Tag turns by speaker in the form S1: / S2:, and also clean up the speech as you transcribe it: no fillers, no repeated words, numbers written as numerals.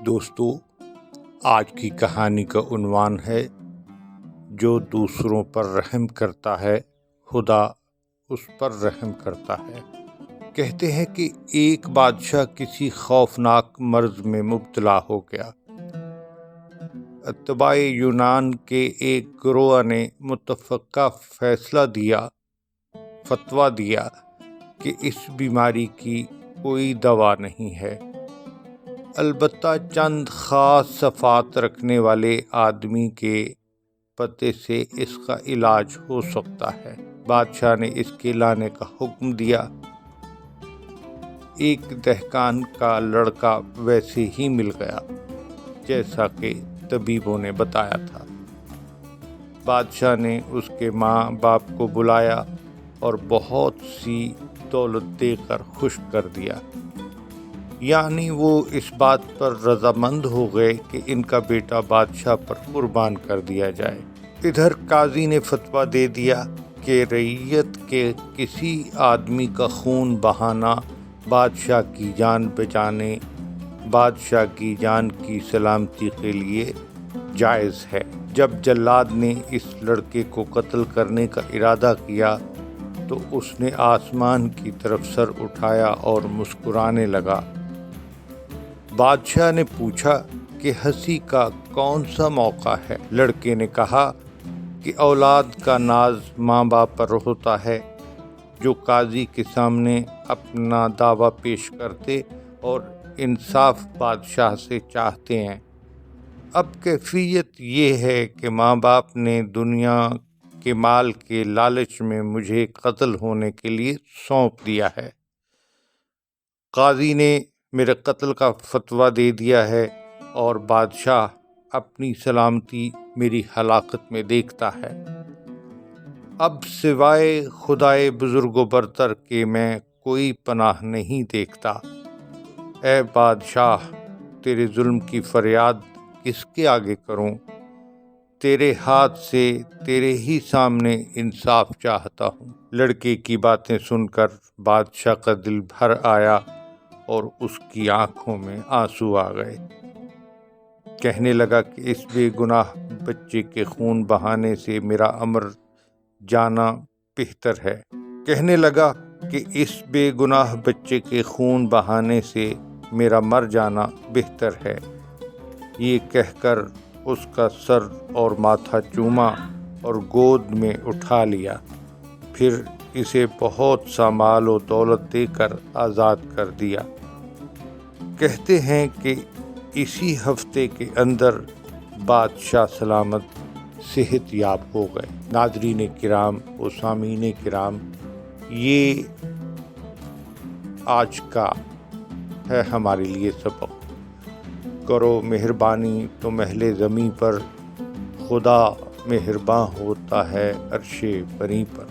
S1: دوستو، آج کی کہانی کا عنوان ہے جو دوسروں پر رحم کرتا ہے خدا اس پر رحم کرتا ہے۔ کہتے ہیں کہ ایک بادشاہ کسی خوفناک مرض میں مبتلا ہو گیا۔ اتباع یونان کے ایک گروہ نے متفقہ فتویٰ دیا کہ اس بیماری کی کوئی دوا نہیں ہے، البتہ چند خاص صفات رکھنے والے آدمی کے پتے سے اس کا علاج ہو سکتا ہے۔ بادشاہ نے اس کے لانے کا حکم دیا۔ ایک دہقان کا لڑکا ویسے ہی مل گیا جیسا کہ طبیبوں نے بتایا تھا۔ بادشاہ نے اس کے ماں باپ کو بلایا اور بہت سی دولت دے کر خوش کر دیا، یعنی وہ اس بات پر رضامند ہو گئے کہ ان کا بیٹا بادشاہ پر قربان کر دیا جائے۔ ادھر قاضی نے فتویٰ دے دیا کہ رعیت کے کسی آدمی کا خون بہانا بادشاہ کی جان بچانے، بادشاہ کی جان کی سلامتی کے لیے جائز ہے۔ جب جلاد نے اس لڑکے کو قتل کرنے کا ارادہ کیا تو اس نے آسمان کی طرف سر اٹھایا اور مسکرانے لگا۔ بادشاہ نے پوچھا کہ ہنسی کا کون سا موقع ہے؟ لڑکے نے کہا کہ اولاد کا ناز ماں باپ پر ہوتا ہے، جو قاضی کے سامنے اپنا دعویٰ پیش کرتے اور انصاف بادشاہ سے چاہتے ہیں۔ اب کیفیت یہ ہے کہ ماں باپ نے دنیا کے مال کے لالچ میں مجھے قتل ہونے کے لیے سونپ دیا ہے۔ قاضی نے میرے قتل کا فتویٰ دے دیا ہے اور بادشاہ اپنی سلامتی میری ہلاکت میں دیکھتا ہے۔ اب سوائے خدائے بزرگ و برتر کے میں کوئی پناہ نہیں دیکھتا۔ اے بادشاہ، تیرے ظلم کی فریاد کس کے آگے کروں؟ تیرے ہاتھ سے تیرے ہی سامنے انصاف چاہتا ہوں۔ لڑکے کی باتیں سن کر بادشاہ کا دل بھر آیا اور اس کی آنکھوں میں آنسو آ گئے۔ کہنے لگا کہ اس بے گناہ بچے کے خون بہانے سے میرا مر جانا بہتر ہے۔ یہ کہہ کر اس کا سر اور ماتھا چوما اور گود میں اٹھا لیا، پھر اسے بہت سا مال و دولت دے کر آزاد کر دیا۔ کہتے ہیں کہ اسی ہفتے کے اندر بادشاہ سلامت صحت یاب ہو گئے۔ ناظرین کرام و سامعین کرام، یہ آج کا ہے ہمارے لیے سبق۔ کرو مہربانی تو محل زمیں پر، خدا مہرباں ہوتا ہے عرش بری پر۔